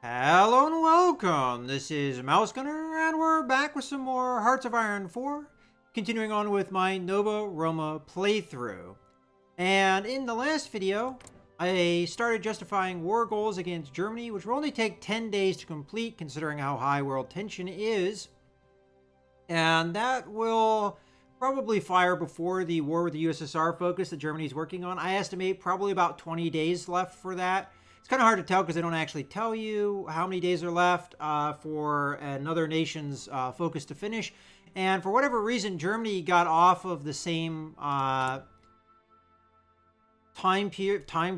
Hello and welcome. This is Mouse Gunner, and we're back with some more Hearts of Iron 4, continuing on with my Nova Roma playthrough. And in the last video, I started justifying war goals against Germany, which will only take 10 days to complete, considering how high world tension is. And that will probably fire before the war with the USSR focus that Germany's working on. I estimate probably about 20 days left for that. It's kind of hard to tell because they don't actually tell you how many days are left for another nation's focus to finish. And for whatever reason, Germany got off of the same time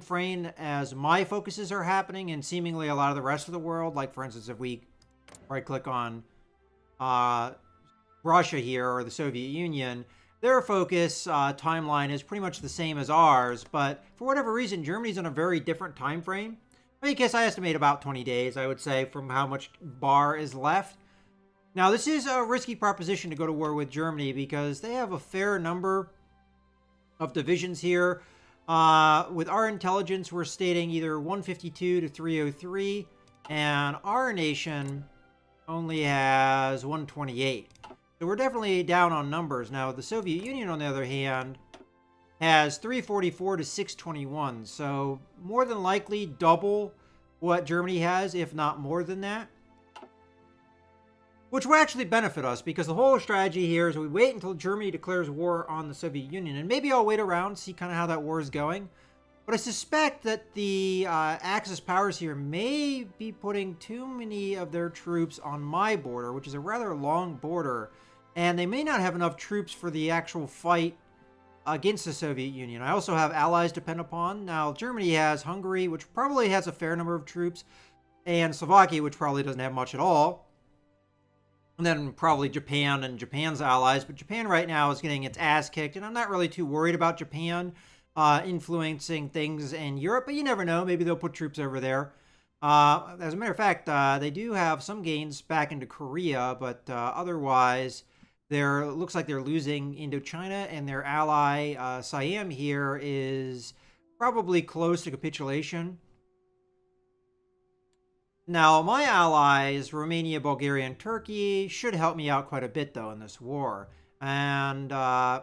frame as my focuses are happening, and seemingly a lot of the rest of the world. Like, for instance, if we right-click on Russia here, or the Soviet Union, their focus timeline is pretty much the same as ours, but for whatever reason, Germany's on a very different time frame. I guess I estimate about 20 days, I would say, from how much bar is left. Now, this is a risky proposition to go to war with Germany because they have a fair number of divisions here. With our intelligence, we're stating either 152 to 303, and our nation only has 128. So we're definitely down on numbers. Now, the Soviet Union, on the other hand, has 344 to 621. So more than likely double what Germany has, if not more than that. Which will actually benefit us, because the whole strategy here is we wait until Germany declares war on the Soviet Union. And maybe I'll wait around, see kind of how that war is going. But I suspect that the Axis powers here may be putting too many of their troops on my border, which is a rather long border. And they may not have enough troops for the actual fight against the Soviet Union. I also have allies to depend upon. Now, Germany has Hungary, which probably has a fair number of troops, and Slovakia, which probably doesn't have much at all. And then probably Japan and Japan's allies. But Japan right now is getting its ass kicked, and I'm not really too worried about Japan influencing things in Europe, but you never know. Maybe they'll put troops over there. As a matter of fact, they do have some gains back into Korea, but otherwise, looks like they're losing Indochina, and their ally Siam here is probably close to capitulation. Now, my allies, Romania, Bulgaria, and Turkey, should help me out quite a bit, though, in this war. And I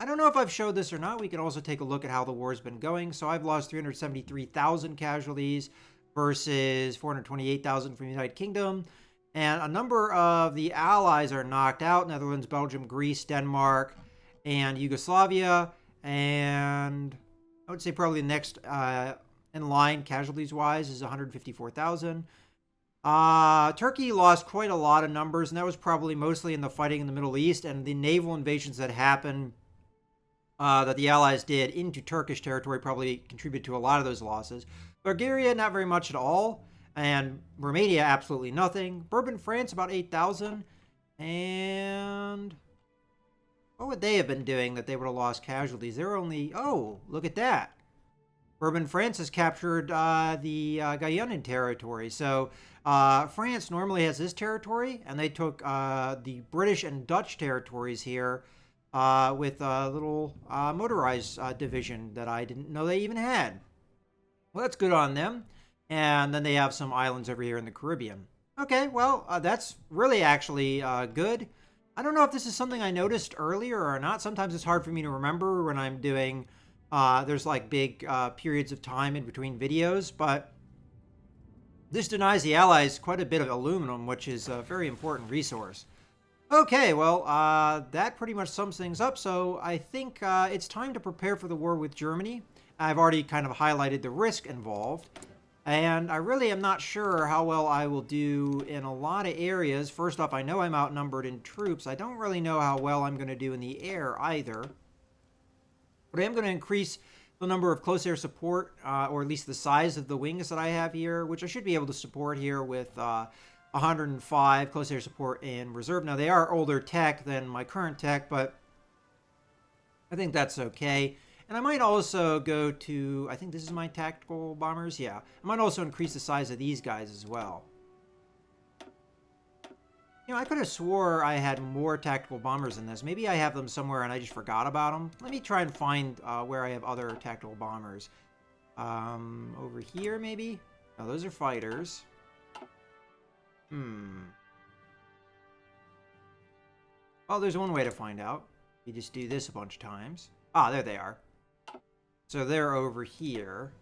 don't know if I've showed this or not. We can also take a look at how the war's been going. So I've lost 373,000 casualties versus 428,000 from the United Kingdom. And a number of the allies are knocked out: Netherlands, Belgium, Greece, Denmark, and Yugoslavia. And I would say probably the next in line, casualties-wise, is 154,000. Turkey lost quite a lot of numbers, and that was probably mostly in the fighting in the Middle East and the naval invasions that happened that the Allies did into Turkish territory probably contributed to a lot of those losses. Bulgaria, not very much at all. And Romania, absolutely nothing. Bourbon, France, about 8,000. And what would they have been doing that they would have lost casualties? They're only... Oh, look at that. Bourbon, France has captured the Guyanan territory. So France normally has this territory, and they took the British and Dutch territories here with a little motorized division that I didn't know they even had. Well, that's good on them. And then they have some islands over here in the Caribbean. Okay, well, that's really actually good. I don't know if this is something I noticed earlier or not. Sometimes it's hard for me to remember when I'm doing, there's like big periods of time in between videos, but this denies the Allies quite a bit of aluminum, which is a very important resource. Okay, well, that pretty much sums things up. So I think it's time to prepare for the war with Germany. I've already kind of highlighted the risk involved. And I really am not sure how well I will do in a lot of areas. First off, I know I'm outnumbered in troops. I don't really know how well I'm going to do in the air either. But I am going to increase the number of close air support, or at least the size of the wings that I have here, which I should be able to support here with 105 close air support in reserve. Now, they are older tech than my current tech, but I think that's okay. And I might also go to, I think this is my tactical bombers. Yeah, I might also increase the size of these guys as well. You know, I could have swore I had more tactical bombers in this. Maybe I have them somewhere and I just forgot about them. Let me try and find where I have other tactical bombers. Over here, maybe? No, those are fighters. Well, there's one way to find out. You just do this a bunch of times. Ah, there they are. So they're over here.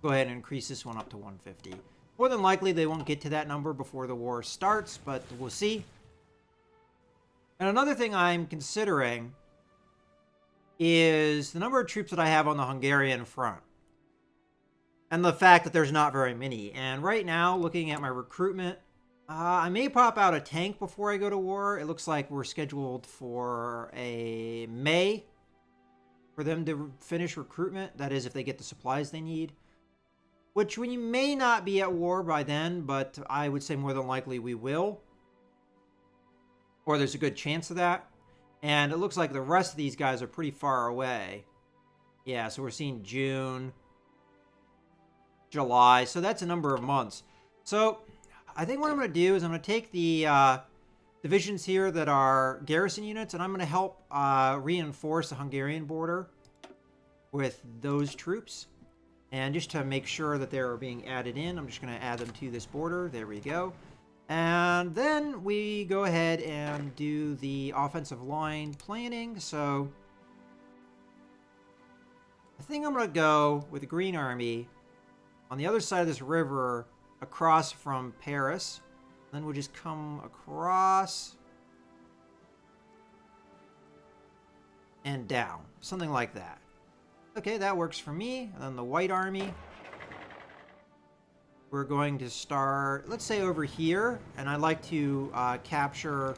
Go ahead and increase this one up to 150. More than likely, they won't get to that number before the war starts, but we'll see. And another thing I'm considering is the number of troops that I have on the Hungarian front. And the fact that there's not very many. And right now, looking at my recruitment, I may pop out a tank before I go to war. It looks like we're scheduled for a May for them to finish recruitment. That is, if they get the supplies they need. Which we may not be at war by then, but I would say more than likely we will. Or there's a good chance of that. And it looks like the rest of these guys are pretty far away. Yeah, so we're seeing June, July. So that's a number of months. So I think what I'm going to do is I'm going to take the divisions here that are garrison units, and I'm going to help reinforce the Hungarian border with those troops. And just to make sure that they're being added in, I'm just going to add them to this border. There we go. And then we go ahead and do the offensive line planning. So I think I'm going to go with the Green Army on the other side of this river across from Paris. Then we'll just come across and down. Something like that. Okay, that works for me. And then the White Army, we're going to start, let's say, over here. And I'd like to capture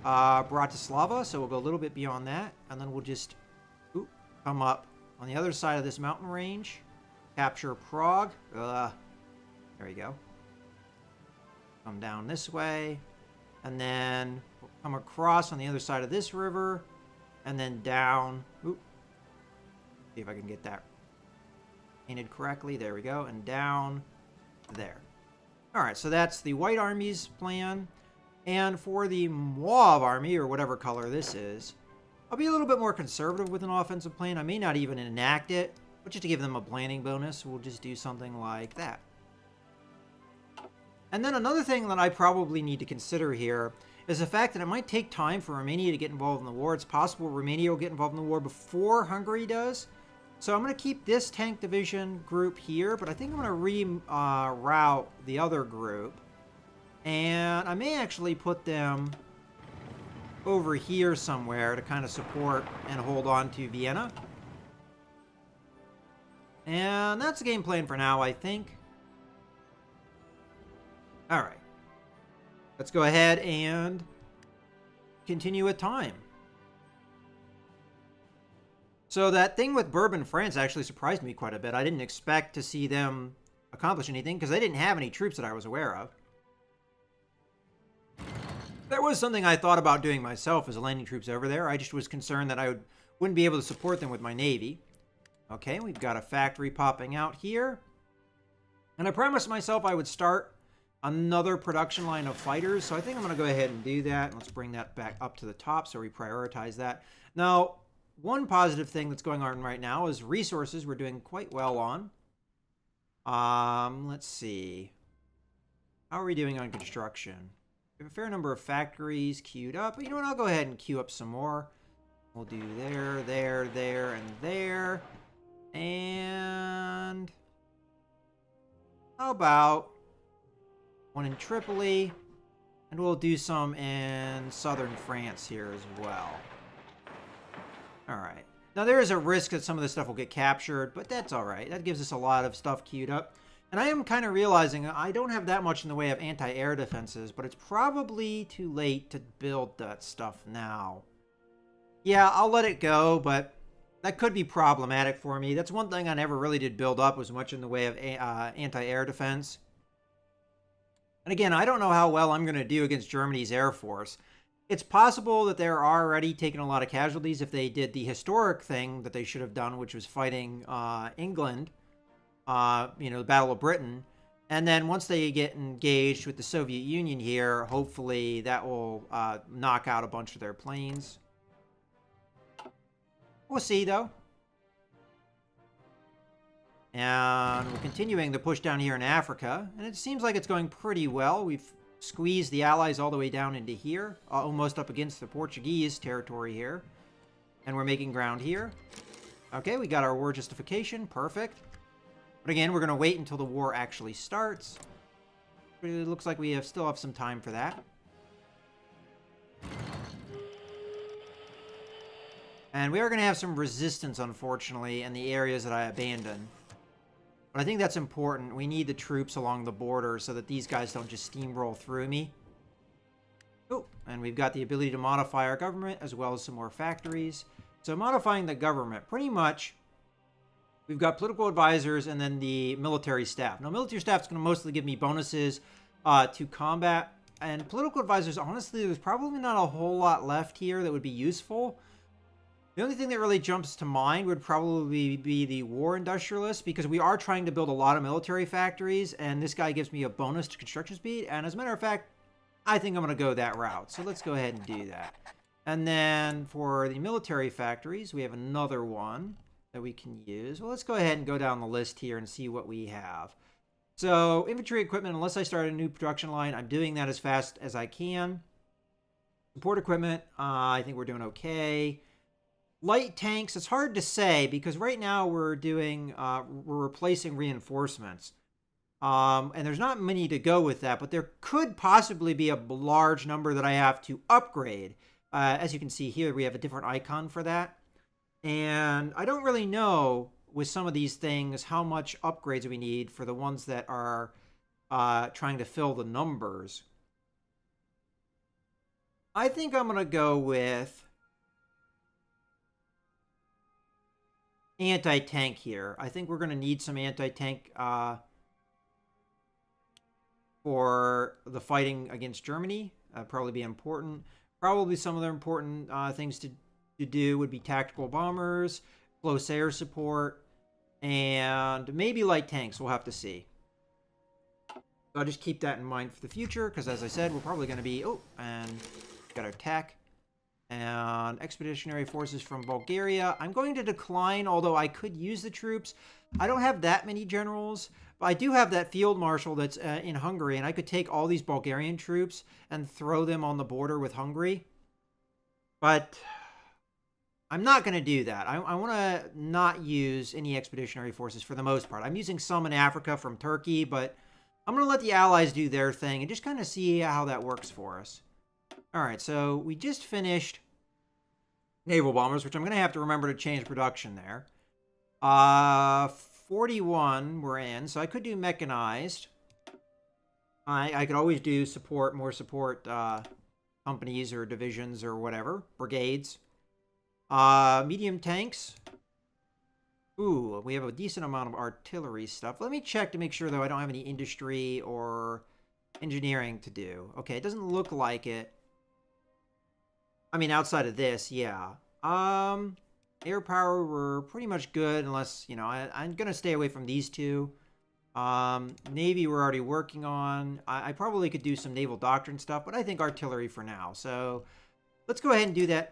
Bratislava, so we'll go a little bit beyond that. And then we'll just come up on the other side of this mountain range. Capture Prague. There we go. Come down this way. And then we'll come across on the other side of this river. And then down. See if I can get that painted correctly. There we go. And down there. All right, so that's the White Army's plan. And for the Mauve Army, or whatever color this is, I'll be a little bit more conservative with an offensive plan. I may not even enact it, but just to give them a planning bonus, we'll just do something like that. And then another thing that I probably need to consider here is the fact that it might take time for Romania to get involved in the war. It's possible Romania will get involved in the war before Hungary does. So I'm going to keep this tank division group here, but I think I'm going to reroute the other group. And I may actually put them over here somewhere to kind of support and hold on to Vienna. And that's the game plan for now, I think. All right. Let's go ahead and continue with time. So that thing with Bourbon, France actually surprised me quite a bit. I didn't expect to see them accomplish anything because they didn't have any troops that I was aware of. There was something I thought about doing myself as landing troops over there. I just was concerned that I wouldn't be able to support them with my navy. Okay, we've got a factory popping out here. And I promised myself I would start another production line of fighters. So I think I'm going to go ahead and do that. Let's bring that back up to the top so we prioritize that. Now, one positive thing that's going on right now is resources we're doing quite well on. Let's see. How are we doing on construction? We have a fair number of factories queued up. But you know what? I'll go ahead and queue up some more. We'll do there, there, there, and there. And how about one in Tripoli? And we'll do some in southern France here as well. All right. Now, there is a risk that some of this stuff will get captured, but that's all right. That gives us a lot of stuff queued up. And I am kind of realizing I don't have that much in the way of anti-air defenses, but it's probably too late to build that stuff now. Yeah, I'll let it go, but that could be problematic for me. That's one thing I never really did build up, was much in the way of anti-air defense. And again, I don't know how well I'm going to do against Germany's Air Force. It's possible that they're already taking a lot of casualties if they did the historic thing that they should have done, which was fighting England, the Battle of Britain. And then once they get engaged with the Soviet Union here, hopefully that will knock out a bunch of their planes. We'll see, though. And we're continuing the push down here in Africa. And it seems like it's going pretty well. We've squeeze the Allies all the way down into here, almost up against the Portuguese territory here. And we're making ground here. Okay, we got our war justification. Perfect. But again, we're going to wait until the war actually starts. It looks like we still have some time for that. And we are going to have some resistance, unfortunately, in the areas that I abandoned. But I think that's important. We need the troops along the border so that these guys don't just steamroll through me. Oh, and we've got the ability to modify our government as well as some more factories. So modifying the government, pretty much, we've got political advisors and then the military staff. Now, military staff is going to mostly give me bonuses to combat. And political advisors, honestly, there's probably not a whole lot left here that would be useful. The only thing that really jumps to mind would probably be the war industrialist, because we are trying to build a lot of military factories, and this guy gives me a bonus to construction speed. And as a matter of fact, I think I'm going to go that route. So let's go ahead and do that. And then for the military factories, we have another one that we can use. Well, let's go ahead and go down the list here and see what we have. So infantry equipment, unless I start a new production line, I'm doing that as fast as I can. Support equipment, I think we're doing okay. Light tanks, it's hard to say because right now we're replacing reinforcements. And there's not many to go with that, but there could possibly be a large number that I have to upgrade. As you can see here, we have a different icon for that. And I don't really know with some of these things how much upgrades we need for the ones that are trying to fill the numbers. I think I'm going to go with anti-tank here. I think we're going to need some anti-tank for the fighting against Germany. Probably be important. Probably some of the important things to do would be tactical bombers, close air support, and maybe light tanks. We'll have to see. So I'll just keep that in mind for the future, because as I said, we're probably going to be... Oh, and got our tech. And expeditionary forces from Bulgaria. I'm going to decline, although I could use the troops. I don't have that many generals, but I do have that field marshal that's in Hungary, and I could take all these Bulgarian troops and throw them on the border with Hungary. But I'm not going to do that. I want to not use any expeditionary forces for the most part. I'm using some in Africa from Turkey, but I'm going to let the Allies do their thing and just kind of see how that works for us. All right, so we just finished naval bombers, which I'm going to have to remember to change production there. 41 we're in, so I could do mechanized. I could always do more support companies or divisions or whatever, brigades. Medium tanks. Ooh, we have a decent amount of artillery stuff. Let me check to make sure, though, I don't have any industry or engineering to do. Okay, it doesn't look like it. I mean, outside of this, yeah. Air power, we're pretty much good, unless, you know, I'm going to stay away from these two. Navy, we're already working on. I probably could do some naval doctrine stuff, but I think artillery for now. So let's go ahead and do that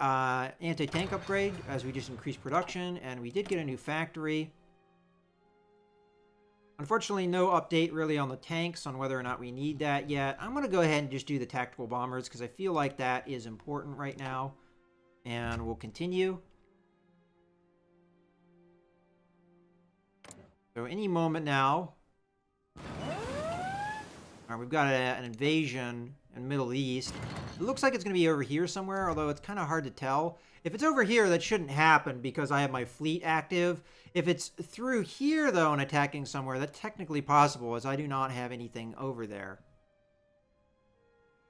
anti-tank upgrade as we just increased production, and we did get a new factory. Unfortunately, no update really on the tanks on whether or not we need that yet. I'm going to go ahead and just do the tactical bombers because I feel like that is important right now. And we'll continue. So any moment now. All right, we've got an invasion in the Middle East. It looks like it's going to be over here somewhere, although it's kind of hard to tell. If it's over here, that shouldn't happen because I have my fleet active. If it's through here, though, and attacking somewhere, that's technically possible, as I do not have anything over there.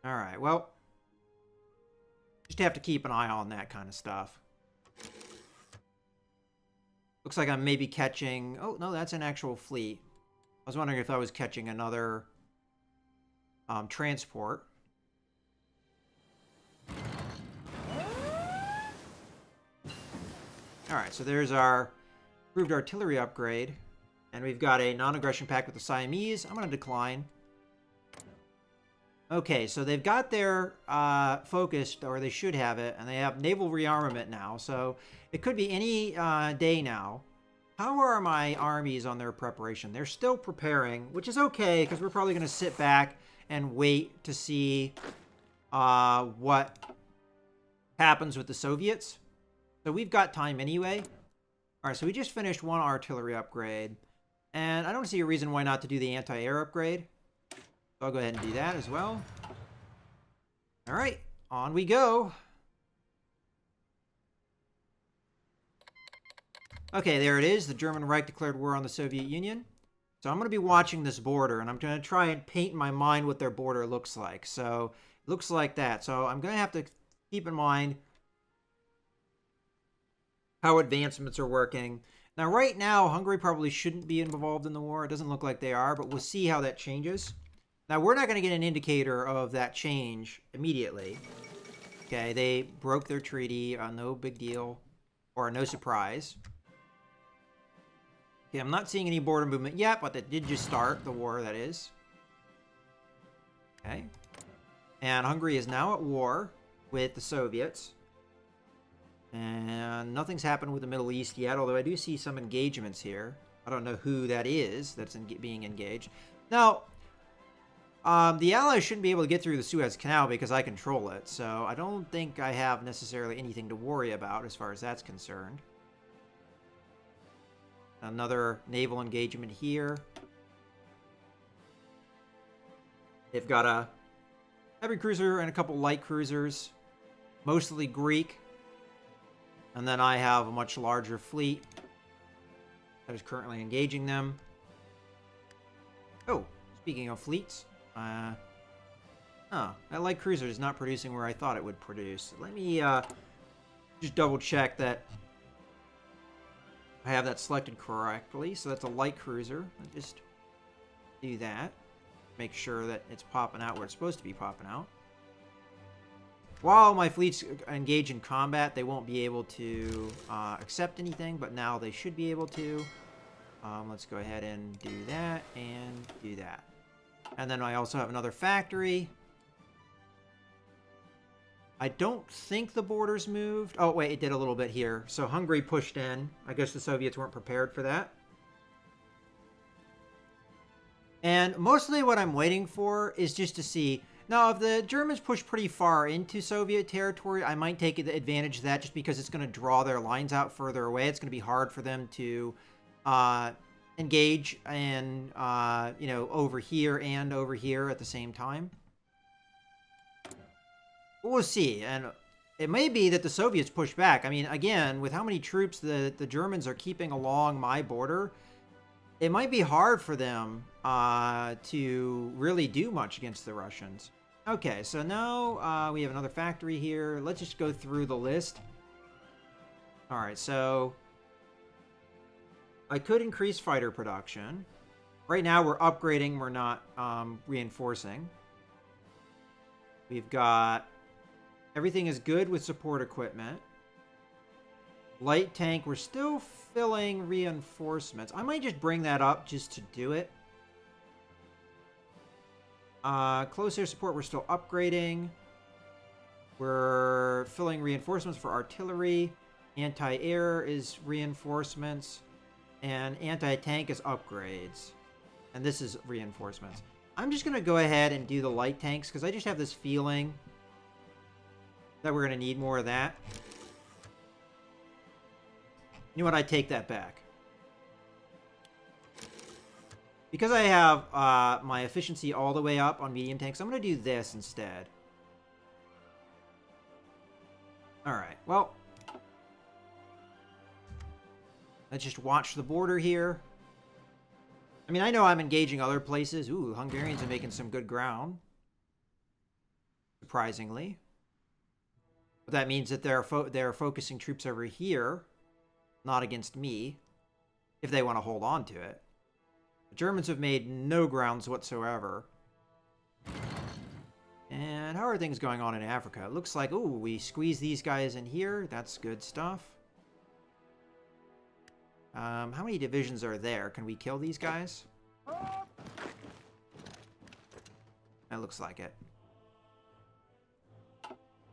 All right, well, just have to keep an eye on that kind of stuff. Looks like I'm maybe catching... Oh, no, that's an actual fleet. I was wondering if I was catching another transport. All right, so there's our improved artillery upgrade. And we've got a non-aggression pact with the Siamese. I'm going to decline. Okay, so they've got their focused, or they should have it, and they have naval rearmament now. So it could be any day now. How are my armies on their preparation? They're still preparing, which is okay, because we're probably going to sit back and wait to see what happens with the Soviets. So we've got time anyway. All right, so we just finished one artillery upgrade. And I don't see a reason why not to do the anti-air upgrade. So I'll go ahead and do that as well. All right, on we go. Okay, there it is. The German Reich declared war on the Soviet Union. So I'm going to be watching this border, and I'm going to try and paint in my mind what their border looks like. So it looks like that. So I'm going to have to keep in mind how advancements are working. Now, right now, Hungary probably shouldn't be involved in the war. It doesn't look like they are, but we'll see how that changes. Now, we're not going to get an indicator of that change immediately. Okay, they broke their treaty. No big deal, or no surprise. Okay, I'm not seeing any border movement yet, but that did just start the war, that is. Okay. And Hungary is now at war with the Soviets. And nothing's happened with the Middle East yet, although I do see some engagements here. I don't know who that is that's being engaged. Now, the Allies shouldn't be able to get through the Suez Canal because I control it, so I don't think I have necessarily anything to worry about as far as that's concerned. Another naval engagement here. They've got a heavy cruiser and a couple light cruisers, mostly Greek. And then I have a much larger fleet that is currently engaging them. Oh, speaking of fleets, that light cruiser is not producing where I thought it would produce. Let me just double check that I have that selected correctly. So that's a light cruiser. I'll just do that. Make sure that it's popping out where it's supposed to be popping out. While my fleets engage in combat, they won't be able to accept anything, but now they should be able to. Let's go ahead and do that and do that. And then I also have another factory. I don't think the border's moved. Oh, wait, it did a little bit here. So Hungary pushed in. I guess the Soviets weren't prepared for that. And mostly what I'm waiting for is just to see... Now, if the Germans push pretty far into Soviet territory, I might take advantage of that just because it's going to draw their lines out further away. It's going to be hard for them to engage and, over here and over here at the same time. But we'll see. And it may be that the Soviets push back. I mean, again, with how many troops the Germans are keeping along my border, it might be hard for them to really do much against the Russians. Okay, so now we have another factory here. Let's just go through the list. All right, so I could increase fighter production. Right now we're upgrading, we're not reinforcing. We've got everything is good with support equipment. Light tank, we're still filling reinforcements. I might just bring that up just to do it. Close air support, we're still upgrading. We're filling reinforcements for artillery. Anti-air is reinforcements. And anti-tank is upgrades. And this is reinforcements. I'm just going to go ahead and do the light tanks because I just have this feeling that we're going to need more of that. You know what? I take that back. Because I have my efficiency all the way up on medium tanks, I'm going to do this instead. Alright, well. Let's just watch the border here. I mean, I know I'm engaging other places. Ooh, Hungarians are making some good ground. Surprisingly. But that means that they're focusing troops over here. Not against me. If they want to hold on to it. The Germans have made no grounds whatsoever. And how are things going on in Africa? It looks like, ooh, we squeeze these guys in here. That's good stuff. How many divisions are there? Can we kill these guys? That looks like it.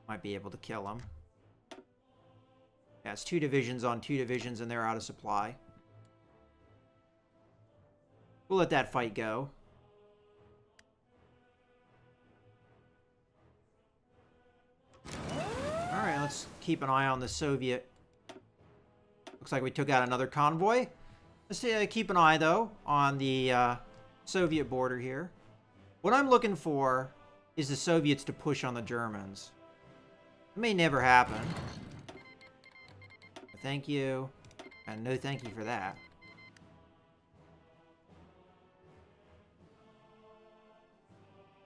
Might be able to kill them. Yeah, it's 2 divisions on 2 divisions and they're out of supply. We'll let that fight go. let's keep an eye on the Soviet. Looks like we took out another convoy. Let's keep an eye, though, on the Soviet border here. What I'm looking for is the Soviets to push on the Germans. It may never happen. Thank you. And no thank you for that.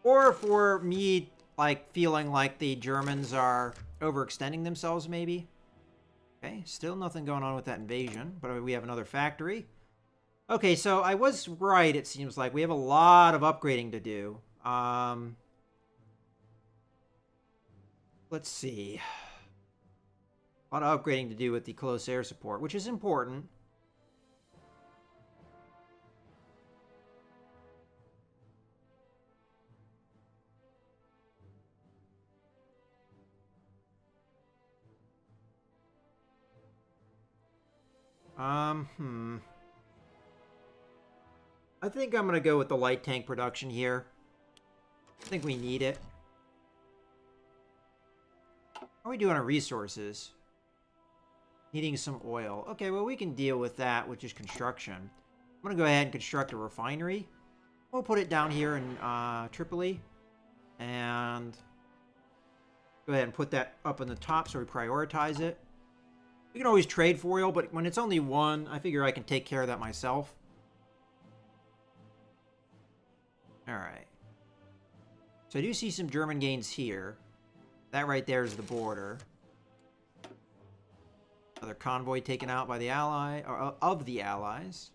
Or for me, like, feeling like the Germans are overextending themselves, maybe. Okay, still nothing going on with that invasion, but we have another factory. Okay, so I was right, it seems like. We have a lot of upgrading to do. Let's see. A lot of upgrading to do with the close air support, which is important. I think I'm going to go with the light tank production here. I think we need it. How are we doing on resources? Needing some oil. Okay, well, we can deal with that, which is construction. I'm going to go ahead and construct a refinery. We'll put it down here in Tripoli. And go ahead and put that up in the top so we prioritize it. We can always trade for oil, but when it's only one, I figure I can take care of that myself. Alright. So I do see some German gains here. That right there is the border. Another convoy taken out by the ally, or of the Allies.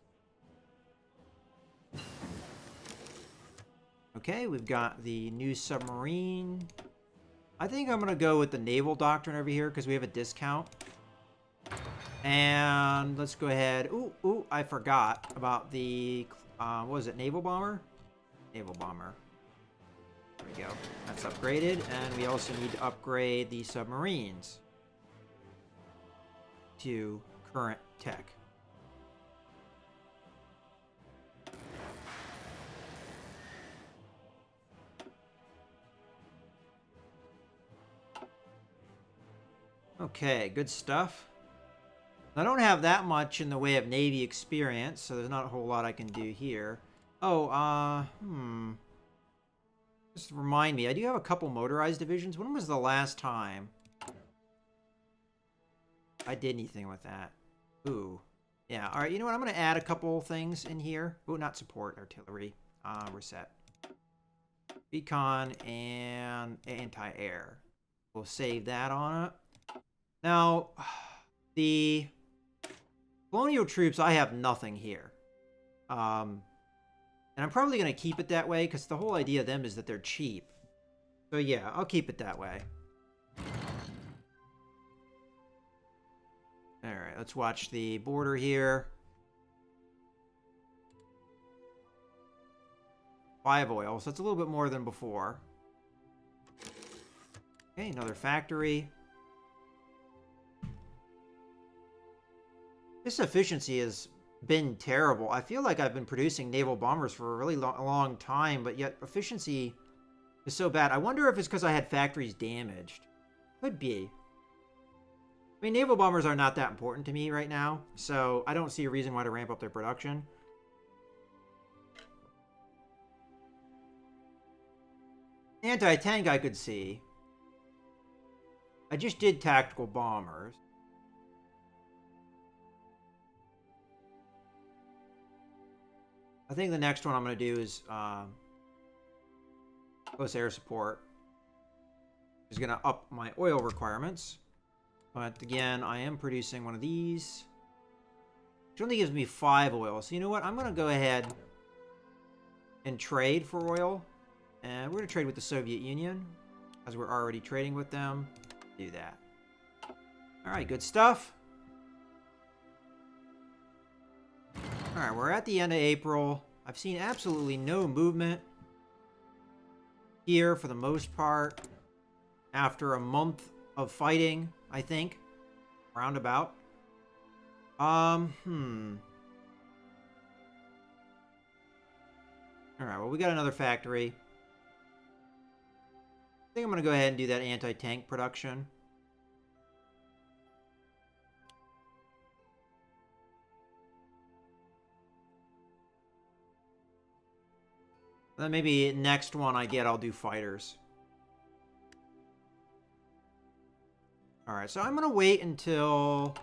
Okay, we've got the new submarine. I think I'm going to go with the naval doctrine over here because we have a discount. And let's go ahead. Ooh, I forgot about the, what was it, naval bomber? Naval bomber. There we go. That's upgraded. And we also need to upgrade the submarines to current tech. Okay, good stuff. I don't have that much in the way of Navy experience, so there's not a whole lot I can do here. Oh, just remind me, I do have a couple motorized divisions. When was the last time I did anything with that? Ooh. Yeah, alright, you know what? I'm going to add a couple things in here. Ooh, not support, artillery. Reset. Recon and anti-air. We'll save that on it. Now, the colonial troops, I have nothing here. And I'm probably going to keep it that way because the whole idea of them is that they're cheap. So yeah, I'll keep it that way. Alright, let's watch the border here. 5 oil, so it's a little bit more than before. Okay, another factory. This efficiency has been terrible. I feel like I've been producing naval bombers for a really long time, but yet efficiency is so bad. I wonder if it's because I had factories damaged. Could be. I mean, naval bombers are not that important to me right now, so I don't see a reason why to ramp up their production. Anti-tank I could see. I just did tactical bombers. I think the next one I'm going to do is close air support. Is going to up my oil requirements. But again, I am producing one of these. Which only gives me 5 oil. So you know what? I'm going to go ahead and trade for oil. And we're going to trade with the Soviet Union. As we're already trading with them. Do that. Alright, good stuff. Alright, we're at the end of April. I've seen absolutely no movement here for the most part. After a month of fighting, I think. Roundabout. Alright, well, we got another factory. I think I'm going to go ahead and do that anti-tank production. Then maybe next one I get, I'll do fighters. Alright, so I'm going to wait until...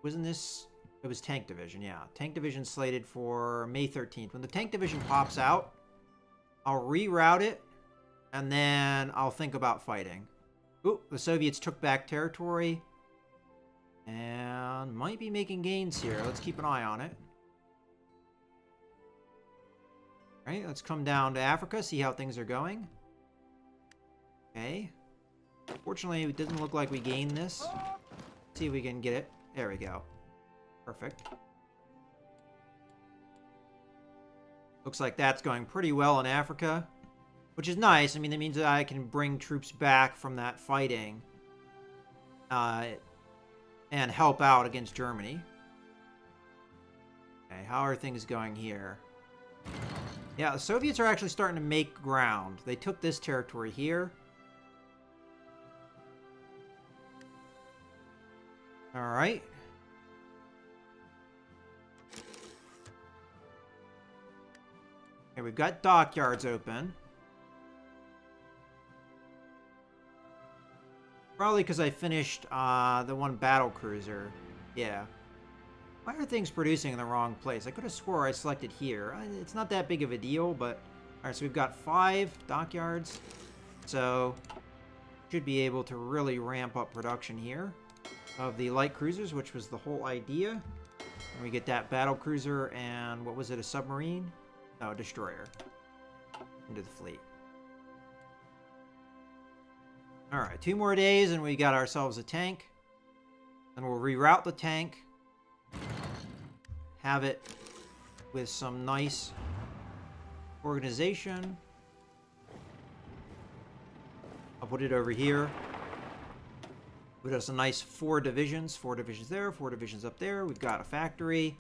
Wasn't this... It was Tank Division, yeah. Tank Division slated for May 13th. When the Tank Division pops out, I'll reroute it, and then I'll think about fighting. Ooh, the Soviets took back territory. And might be making gains here. Let's keep an eye on it. Alright, let's come down to Africa, see how things are going. Okay. Fortunately, it doesn't look like we gained this. Let's see if we can get it. There we go. Perfect. Looks like that's going pretty well in Africa, which is nice. I mean, that means that I can bring troops back from that fighting and help out against Germany. Okay, how are things going here? Yeah, the Soviets are actually starting to make ground. They took this territory here. All right. Okay, we've got dockyards open. Probably because I finished the one battle cruiser. Yeah. Why are things producing in the wrong place? I could have swore I selected here. It's not that big of a deal, but... Alright, so we've got 5 dockyards. So, should be able to really ramp up production here of the light cruisers, which was the whole idea. And we get that battle cruiser and, what was it, a submarine? No, a destroyer. Into the fleet. Alright, 2 more days and we got ourselves a tank. And we'll reroute the tank. Have it with some nice organization. I'll put it over here. Put us a nice 4 divisions. 4 divisions there, 4 divisions up there. We've got a factory.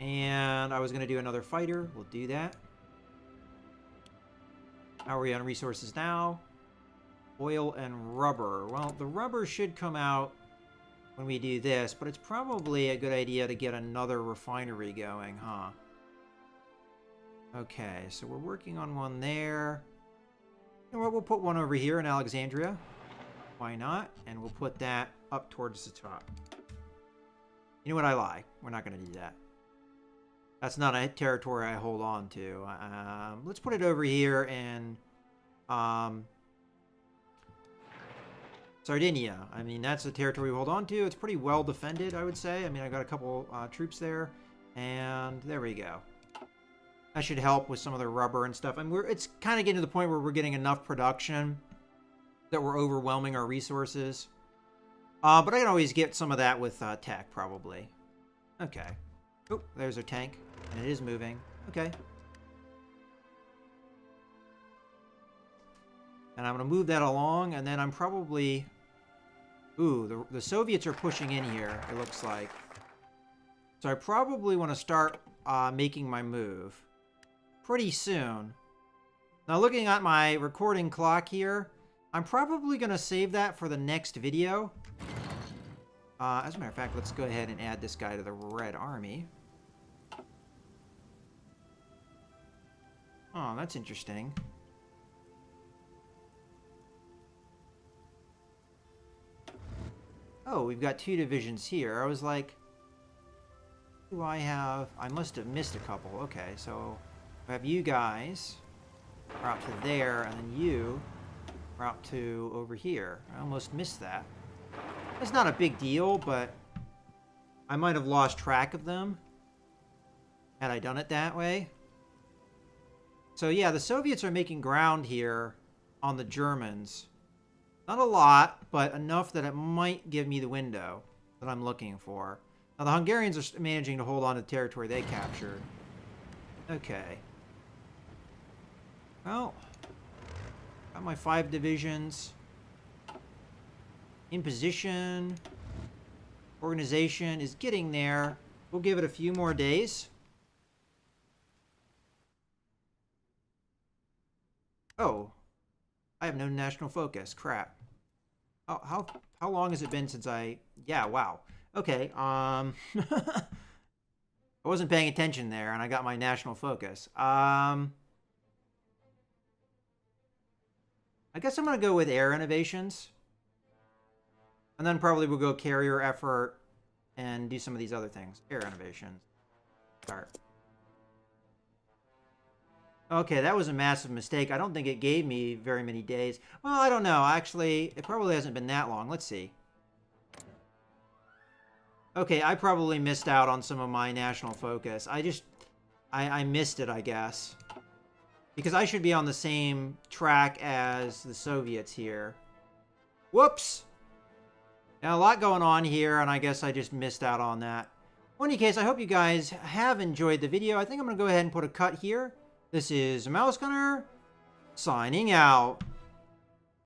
And I was going to do another fighter. We'll do that. How are we on resources now? Oil and rubber. Well, the rubber should come out when we do this, but it's probably a good idea to get another refinery going, huh? Okay, so we're working on one there. You know what, we'll put one over here in Alexandria. Why not? And we'll put that up towards the top. You know what, I lie. We're not going to do that. That's not a territory I hold on to. Let's put it over here in Sardinia. I mean, that's the territory we hold on to. It's pretty well defended, I would say. I mean, I got a couple troops there. And there we go. That should help with some of the rubber and stuff. And it's kind of getting to the point where we're getting enough production that we're overwhelming our resources. But I can always get some of that with tech, probably. Okay. Oh, there's our tank. And it is moving. Okay. And I'm going to move that along, and then I'm probably... Ooh, the Soviets are pushing in here, it looks like. So I probably want to start making my move pretty soon. Now, looking at my recording clock here, I'm probably going to save that for the next video. As a matter of fact, let's go ahead and add this guy to the Red Army. Oh, that's interesting. Oh, we've got 2 divisions here. I was like, do I have... I must have missed a couple. Okay, so I have you guys route to there, and then you route to over here. I almost missed that. It's not a big deal, but I might have lost track of them had I done it that way. So yeah, the Soviets are making ground here on the Germans. Not a lot, but enough that it might give me the window that I'm looking for. Now, the Hungarians are managing to hold on to the territory they captured. Okay. Well, got my 5 divisions in position. Organization is getting there. We'll give it a few more days. Oh, I have no national focus. Crap. Oh, how long has it been since I... Yeah, wow. Okay, I wasn't paying attention there, and I got my national focus. I guess I'm going to go with air innovations. And then probably we'll go carrier effort and do some of these other things. Air innovations. Start. Okay, that was a massive mistake. I don't think it gave me very many days. Well, I don't know. Actually, it probably hasn't been that long. Let's see. Okay, I probably missed out on some of my national focus. I missed it, I guess. Because I should be on the same track as the Soviets here. Whoops! Now, a lot going on here, and I guess I just missed out on that. In any case, I hope you guys have enjoyed the video. I think I'm going to go ahead and put a cut here. This is Mouse Gunner, signing out.